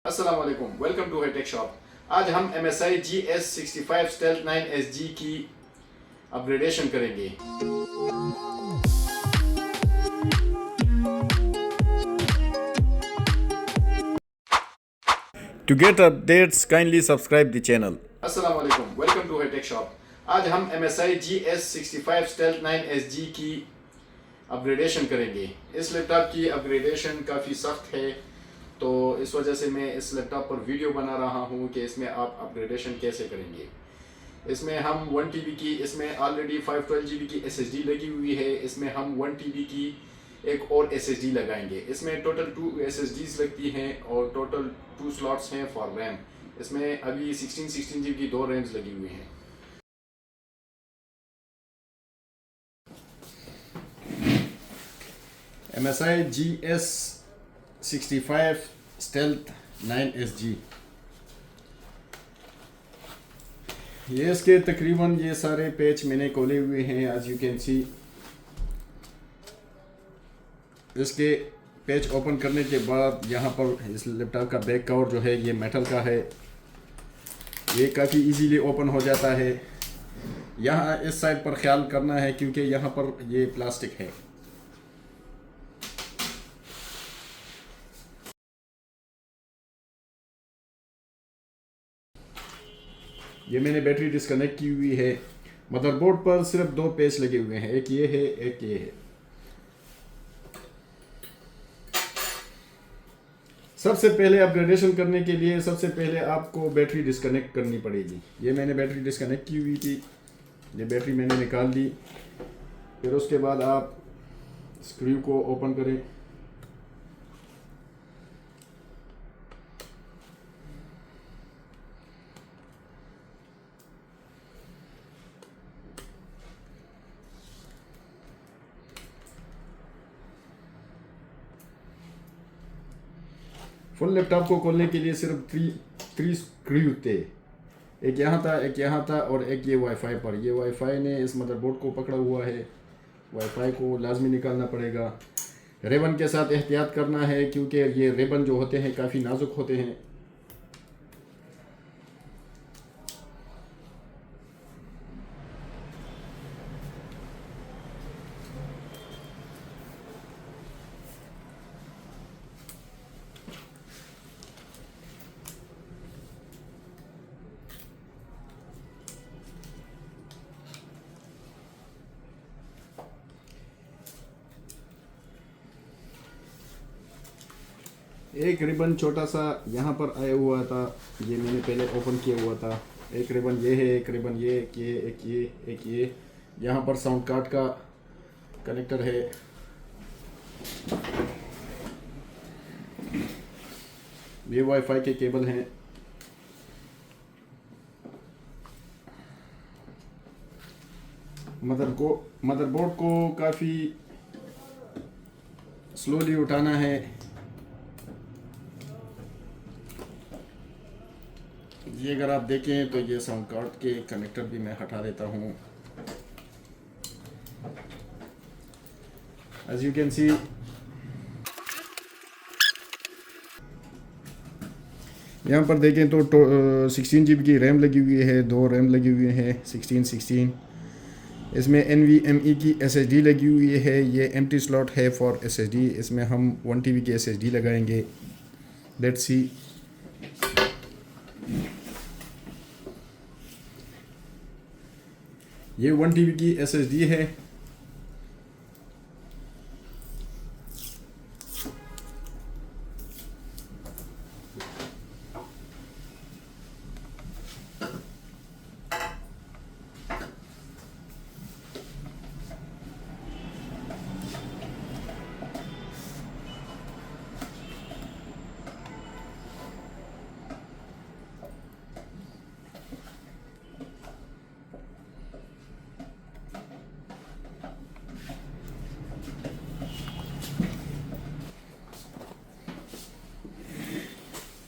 अस्सलाम वालेकुम, welcome to hi tech shop. आज हम MSI GS65 Stealth 9 SG की अपग्रेडेशन करेंगे। To get updates, kindly subscribe the channel. अस्सलाम वालेकुम, वेलकम टू हाईटेक शॉप। आज हम MSI GS65 Stealth 9 SG की अपग्रेडेशन करेंगे। इस लैपटॉप की अपग्रेडेशन काफ़ी सख्त है, तो इस वजह से मैं इस लैपटॉप पर वीडियो बना रहा हूँ कि इसमें आप अपग्रेडेशन कैसे करेंगे। इसमें हम 1 TB की, इसमें ऑलरेडी 512 GB की SSD लगी हुई है। इसमें हम 1 TB की एक और SSD लगाएंगे। इसमें टोटल 2 SSDs लगती हैं और टोटल 2 स्लॉट्स हैं फॉर रैम। इसमें अभी 16 GB की 2 रैम्स लगी हुई हैं। MSI GS65 Stealth 9 SG, ये इसके तकरीबन ये सारे पेज मैंने खोले हुए हैं। एज यू कैन सी, इसके पेज ओपन करने के बाद यहाँ पर इस लैपटॉप का बैक कवर जो है ये मेटल का है, ये काफ़ी इजीली ओपन हो जाता है। यहाँ इस साइड पर ख्याल करना है क्योंकि यहाँ पर ये प्लास्टिक है। ये मैंने बैटरी डिस्कनेक्ट की हुई है। मदरबोर्ड पर सिर्फ 2 पेज लगे हुए हैं, एक ये है एक ये है। सबसे पहले अपग्रेडेशन करने के लिए सबसे पहले आपको बैटरी डिस्कनेक्ट करनी पड़ेगी। ये मैंने बैटरी डिस्कनेक्ट की हुई थी, ये बैटरी मैंने निकाल दी। फिर उसके बाद आप स्क्रू को ओपन करें। फुल लैपटॉप को खोलने के लिए सिर्फ 3 स्क्रू थे। एक यहाँ था, एक यहाँ था और एक ये वाईफाई पर। ये वाईफाई ने इस मदरबोर्ड को पकड़ा हुआ है। वाईफाई को लाजमी निकालना पड़ेगा। रेबन के साथ एहतियात करना है क्योंकि ये रेबन जो होते हैं काफ़ी नाजुक होते हैं। एक रिबन छोटा सा यहाँ पर आया हुआ था, ये मैंने पहले ओपन किया हुआ था। एक रिबन ये है, एक रिबन ये, एक ये। यहाँ पर साउंड कार्ड का कनेक्टर है। ये वाईफाई के केबल हैं। मदरबोर्ड को काफ़ी स्लोली उठाना है। ये अगर आप देखें तो ये साउंड कार्ड के कनेक्टर भी मैं हटा देता हूँ। एज यू कैन सी, यहाँ पर देखें तो 16 GB की रैम लगी हुई है, 2 रैम लगी हुई हैं 16। इसमें NVMe की SSD लगी हुई है। ये एम्प्टी स्लॉट है फॉर SSD। इसमें हम 1 TB की SSD लगाएंगे। Let's see. ये 1 TB की SSD है।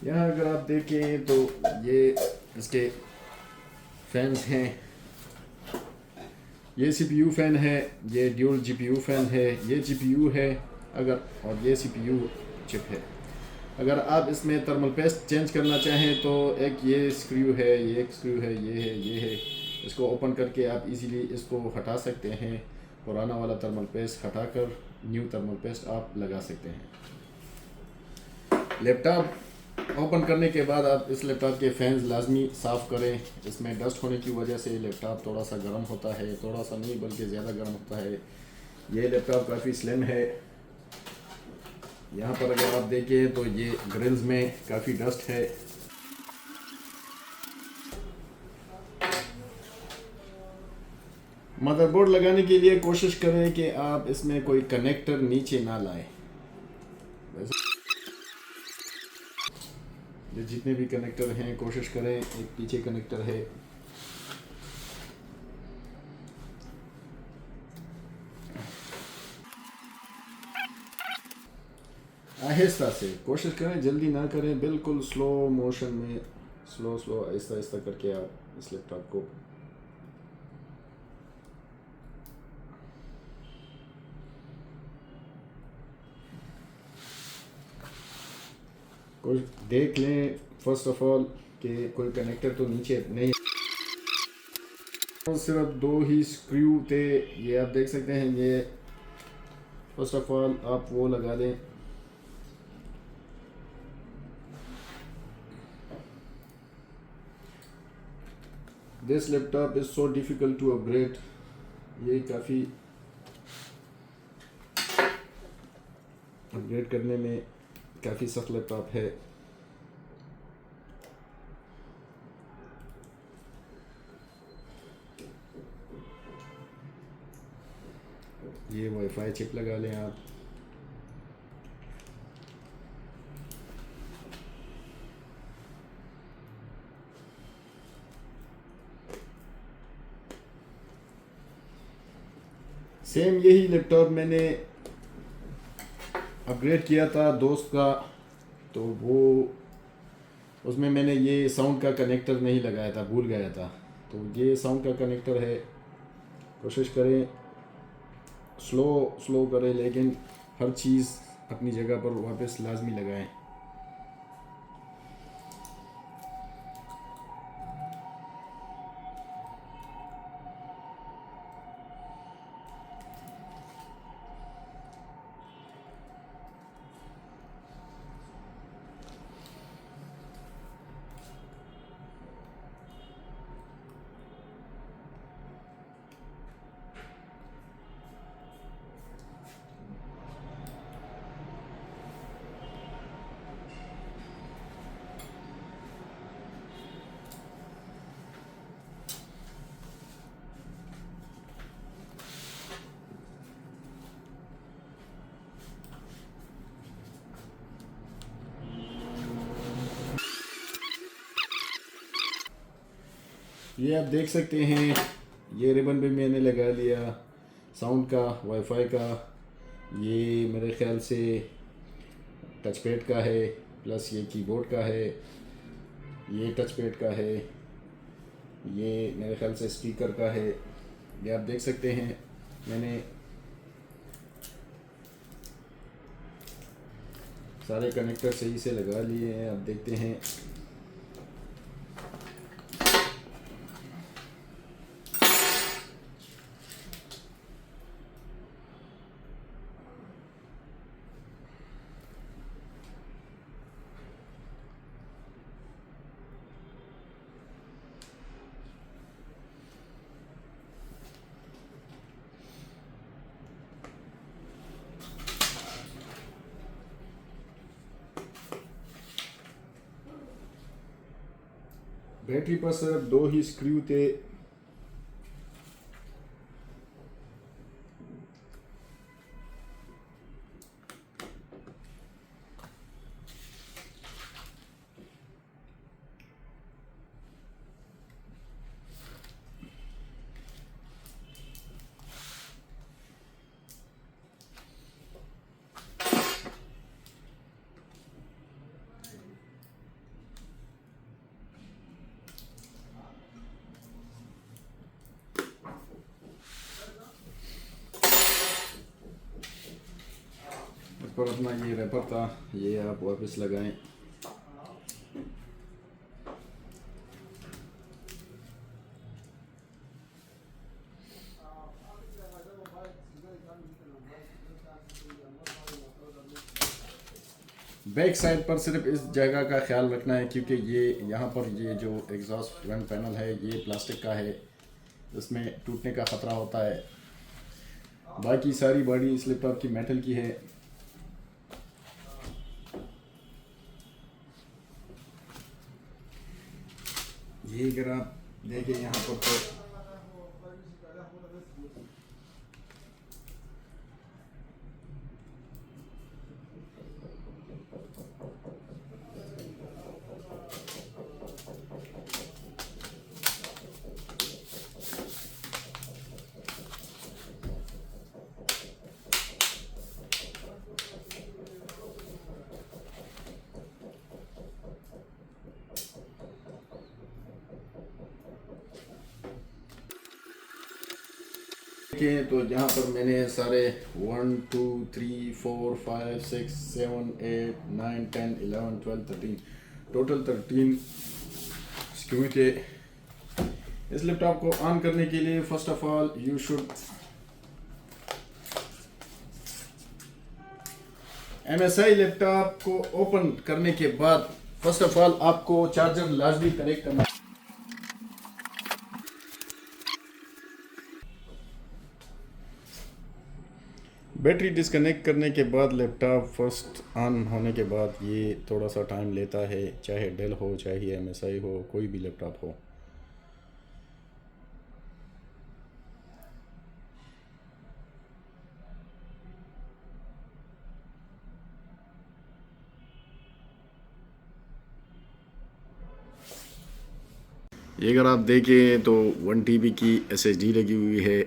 यहाँ अगर आप देखें तो ये इसके फैंस हैं। ये CPU फ़ैन है, ये ड्यूल GPU फ़ैन है, ये GPU है अगर, और ये CPU चिप है। अगर आप इसमें थर्मल पेस्ट चेंज करना चाहें तो एक ये स्क्रू है, ये एक स्क्रू है, ये है, ये है। इसको ओपन करके आप इजीली इसको हटा सकते हैं। पुराना वाला थर्मल पेस्ट हटाकर न्यू थर्मल पेस्ट आप लगा सकते हैं। लैपटॉप ओपन करने के बाद आप इस लैपटॉप के फैंस लाजमी साफ़ करें। इसमें डस्ट होने की वजह से लैपटॉप थोड़ा सा गर्म होता है, थोड़ा सा नहीं बल्कि ज़्यादा गर्म होता है। ये लैपटॉप काफ़ी स्लिम है। यहाँ पर अगर आप देखें तो ये ग्रिल्स में काफ़ी डस्ट है। मदरबोर्ड लगाने के लिए कोशिश करें कि आप इसमें कोई कनेक्टर नीचे ना लाएं। ये जितने भी कनेक्टर हैं कोशिश करें, एक पीछे कनेक्टर है, आहिस्ता से कोशिश करें, जल्दी ना करें, बिल्कुल स्लो मोशन में, स्लो स्लो आहिस्ता आहिस्ता करके आप इस लैपटॉप को कोई देख लें फर्स्ट ऑफ ऑल कि कोई कनेक्टर तो नीचे नहीं है। सिर्फ दो ही स्क्रू थे, ये आप देख सकते हैं। ये फर्स्ट ऑफ ऑल आप वो लगा दें। This laptop is so difficult to upgrade. ये काफ़ी अपग्रेड करने में काफ़ी सख्त लैपटॉप है। ये वाईफाई चिप लगा लें आप। सेम यही लैपटॉप मैंने अपग्रेड किया था दोस्त का, तो वो उसमें मैंने ये साउंड का कनेक्टर नहीं लगाया था, भूल गया था। तो ये साउंड का कनेक्टर है। कोशिश करें स्लो स्लो करें, लेकिन हर चीज़ अपनी जगह पर वापस लाजमी लगाएं। ये आप देख सकते हैं, ये रिबन भी मैंने लगा लिया साउंड का, वाईफाई का। ये मेरे ख्याल से टच पैड का है, प्लस ये कीबोर्ड का है, ये टच पैड का है, ये मेरे ख्याल से स्पीकर का है। ये आप देख सकते हैं, मैंने सारे कनेक्टर सही से लगा लिए हैं। आप देखते हैं बैटरी पर सिर्फ दो ही स्क्रू थे। ऊपर अपना ये रैपर था, ये आप वापस लगाएं। बैक साइड पर सिर्फ इस जगह का ख्याल रखना है क्योंकि ये यहाँ पर ये जो एग्जॉस्ट फ्रंट पैनल है ये प्लास्टिक का है, इसमें टूटने का ख़तरा होता है। बाकी सारी बॉडी इस लैपटॉप की मेटल की है। ये अगर आप देखें यहाँ पर तो देखें तो यहाँ पर मैंने सारे 1 2 3 4 5 6 7 8 9 10 11 12 13 टोटल 13 स्क्रू थे। इस लैपटॉप को ऑन करने के लिए first of all you should MSI laptop को ओपन करने के बाद फर्स्ट ऑफ ऑल आपको चार्जर लाजमी कनेक्ट करना। बैटरी डिस्कनेक्ट करने के बाद लैपटॉप फर्स्ट ऑन होने के बाद ये थोड़ा सा टाइम लेता है, चाहे डेल हो चाहे MSI हो, कोई भी लैपटॉप हो। ये अगर आप देखें तो 1 TB की SSD लगी हुई है,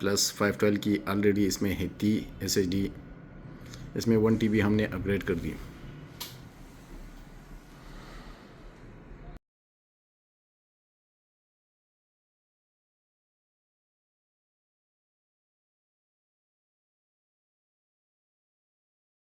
प्लस 512 की ऑलरेडी इसमें है थी SSD। इसमें 1 TB हमने अपग्रेड कर दी।